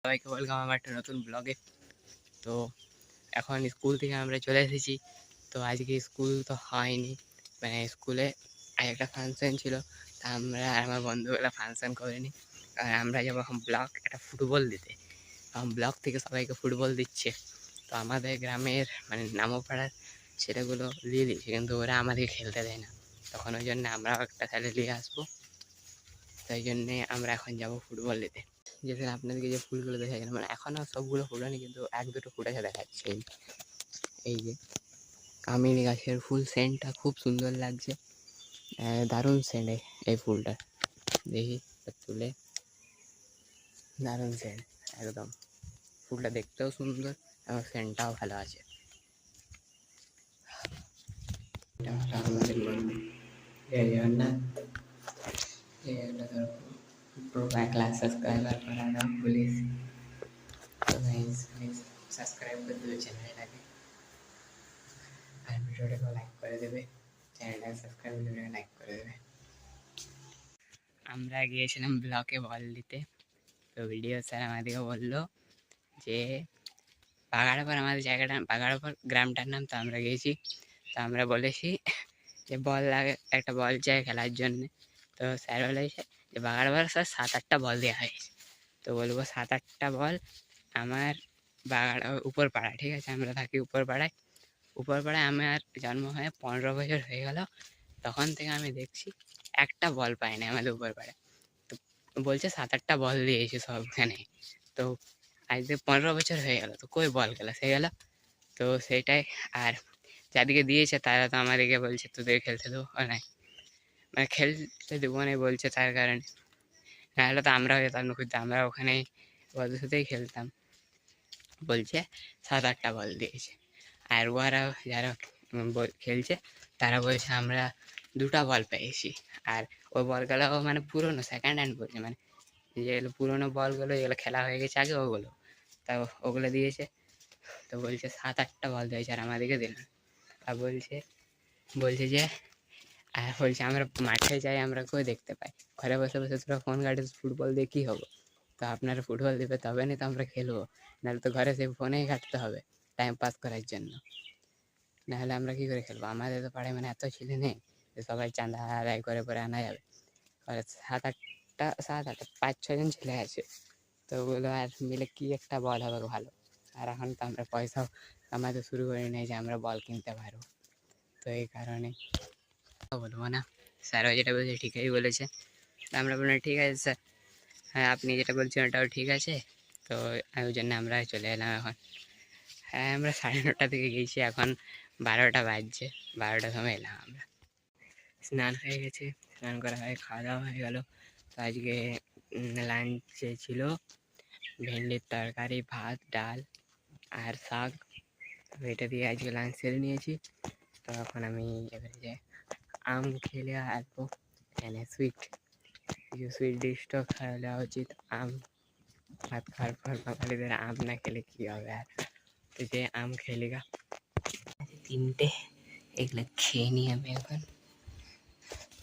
সবাইকে ওয়েলকাম আমার একটা নতুন ব্লগে। তো এখন স্কুল থেকে আমরা চলে এসেছি। তো আজকে স্কুল তো হয়নি, মানে স্কুলে আজ একটা ফাংশন ছিল, তা আমরা আর আমার বন্ধুগুলো ফাংশন করিনি। আর আমরা যাবো এখন ব্লক একটা ফুটবল দিতে। এখন ব্লক থেকে সবাইকে ফুটবল দিচ্ছে। তো আমাদের গ্রামের মানে নামপাড়ার ছেলেগুলো নিয়ে দিচ্ছে, কিন্তু ওরা আমাদেরকে খেলতে দেয় না। তখন ওই জন্য আমরাও একটা ছেলে নিয়ে আসবো। তাই জন্যে আমরা এখন যাবো ফুটবল দিতে। যেখানে আপনাদেরকে যে ফুলগুলো দেখা গেল, মানে এখনও সবগুলো ফুটানি, কিন্তু এক দুটো ফুটেছে দেখাচ্ছে। এই যে কামিনী গাছের ফুল, সেন্টটা খুব সুন্দর লাগছে, দারুণ সেন্ট এই ফুলটা। দেখি তুলে, দারুণ সেন্ট একদম। ফুলটা দেখতেও সুন্দর এবং সেন্টটাও ভালো আছে। আমাদের বন্ধু জয় জগন্নাথ, এই একটা ধরো প্রো 1 लाख सब्सक्राइबर करा था पुलिस। तो प्लीज सब्सक्राइब कर दो চ্যানেলটাকে, আর ভিডিওটাকে লাইক করে দেবে, চ্যানেলটাকে সাবস্ক্রাইব ভিডিওটাকে লাইক করে দেবে। আমরা গিয়েছিলাম ব্লকে বল দিতে। তো ভিডিও স্যার আমাদেরকে বললো যে বাগাড়াপাড়, আমাদের জায়গাটা বাগাড়াপাড় গ্রামটার নাম। তো আমরা গিয়েছি, তো আমরা বলেছি যে বল লাগে, একটা বল চাই খেলার জন্যে। তো স্যার বলেছে যে বাগাড়াপাড় স্যার 7-8টা বল দেওয়া হয়েছে। তো বলবো 7-8টা বল আমার বাগাড়া উপর পাড়ায়, ঠিক আছে, আমরা থাকি উপর পাড়ায়। উপর পাড়ায় আমার জন্ম হয়ে 15 বছর হয়ে গেল, তখন থেকে আমি দেখছি একটা বল পাই না আমাদের উপর পাড়ায়। তো বলছে 7-8টা বল দিয়েছে সবখানে। তো আজ 15 বছর হয়ে গেল, তো কই বল খেলা সে গেল। তো সেটাই। আর যাদেরকে দিয়েছে তারা তো আমাদেরকে বলছে তোদের খেলতে দেবো না, মানে খেলতে দেবো না বলছে, তার কারণে নাহলে তো আমরাও যেতাম না খুঁজতে, আমরা ওখানে ওদের সাথেই খেলতাম। বলছে 7-8টা বল দিয়েছে। আর ওরা যারা খেলছে তারা বলছে আমরা 2টা বল পেয়েছি। আর ওই বলগুলো মানে পুরোনো সেকেন্ড হ্যান্ড বলছে, মানে যেগুলো পুরোনো বলগুলো যেগুলো খেলা হয়ে গেছে আগে ওগুলো, তা ওগুলো দিয়েছে। তো বলছে 7-8টা বল দিয়েছে আর আমাদেরকে দিল না। আর বলছে যে আর বলছে আমরা মাঠে যাই, আমরা কেউ দেখতে পাই, ঘরে বসে বসে তোরা ফোন ঘাটে ফুটবল দিয়ে কী হবো। তো আপনারা ফুটবল দেবে তবে না তো আমরা খেলবো, নাহলে তো ঘরে সেই ফোনেই ঘাঁটতে হবে টাইম পাস করার জন্য, নাহলে আমরা কী করে খেলবো। আমাদের তো পাড়ায় মানে এত ছেলে নেই যে সবাই চাঁদা আদায় করে পরে আনা যাবে। আর 7-8 5-6 জন ছেলে আছে, তো ওগুলো আর মিলে কি একটা বল হবে ভালো। আর এখন তো আমরা পয়সাও কামাতে শুরু করে নিই যে আমরা বল কিনতে পারবো। তো এই কারণে বলবো না, স্যারও যেটা বলছে ঠিকই বলেছে। আমরা বললাম ঠিক আছে স্যার, হ্যাঁ আপনি যেটা বলছেন ওটাও ঠিক আছে। তো ওই জন্য আমরা চলে এলাম এখন। হ্যাঁ আমরা 9:30 থেকে গিয়েছি, এখন 12টা বাজছে, 12টার সময় এলাম আমরা। স্নান হয়ে গেছে, স্নান করা হয়ে খাওয়া দাওয়া হয়ে গেল। তো আজকে লাঞ্চে ছিল ভেন্ডির তরকারি, ভাত, ডাল আর শাক। তো এটা দিয়ে আজকে লাঞ্চ সেরে নিয়েছি। তো এখন আমি এবারে যে আম খেলে আসবো, এখানে কিছু সুইট ডিশটাও খাওয়া দেওয়া উচিত। আম ভাত খাওয়ার পর বাঙালিদের আম না খেলে কী হবে। আর তো যে আম খেলে গা 3টে, এগুলো খেয়ে নিই আমি এখন।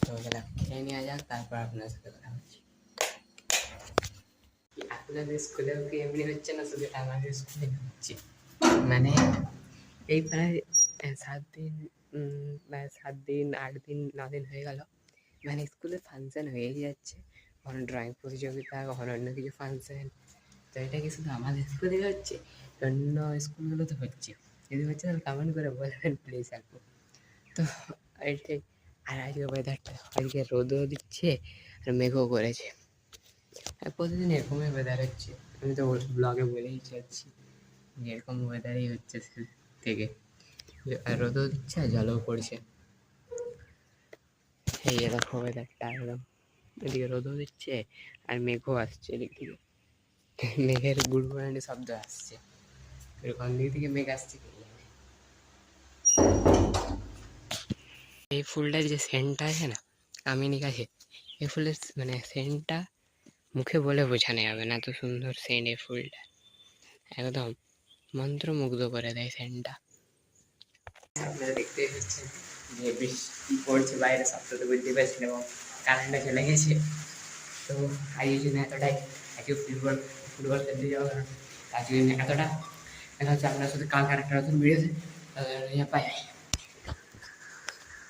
তো এগুলো খেয়ে নেওয়া যাক, তারপর আপনার সাথে কথা বলছি। আপনাদের স্কুলেও কি এমনি হচ্ছে না শুধু আমাদের স্কুলে হচ্ছে? মানে এই প্রায় 7 দিন বা 7 দিন 8 দিন 9 দিন হয়ে গেল, মানে স্কুলে ফাংশন হয়েই যাচ্ছে, কখনো ড্রয়িং প্রতিযোগিতা, কখনো অন্য কিছু ফাংশন। তো এটা কি শুধু আমাদের স্কুলে হচ্ছে? অন্য স্কুলগুলো তো হচ্ছে, যদি হচ্ছে তাহলে কমেন্ট করে বলবেন প্লিজ আপু। তো এটাই। আর আজকে ওয়েদারটা, আজকে রোদও দিচ্ছে আর মেঘও করেছে। আর প্রতিদিন এরকমই ওয়েদার হচ্ছে, আমি তো ব্লগে বলেই যাচ্ছি যে এরকম ওয়েদারই হচ্ছে থেকে, আর রোদও দিচ্ছে আর জলও পড়ছে। এই এরকম ওয়েদারটা একদম, এদিকে রোদও দিচ্ছে আর মেঘও আসছে এদিক থেকে, মেঘের গুড়গুড়ানি শব্দ আসছে, এরকম দিক থেকে মেঘ আসছে। এই ফুলটার যে সেন্টটা আছে না কামিনী গাছে, এই ফুলের মানে সেন্টটা মুখে বলে বোঝানো যাবে না, এত সুন্দর সেন্ট এই ফুলটা, একদম মন্ত্রমুগ্ধ করে দেয় সেন্টটা। আপনারা দেখতেই পাচ্ছেন যে বৃষ্টি পড়ছে বাইরে, শব্দ তো বুঝতে পারছেন, এবং কারেন্টটা চলে গেছে। তো আজকের জন্য এতটাই। আজকে ফুটবল ফুটবল খেলতে যাবো, কারণ আজকে এতটা দেখা হচ্ছে আপনার সাথে কালকে আরেকটা নতুন ভিডিওতে, বাই।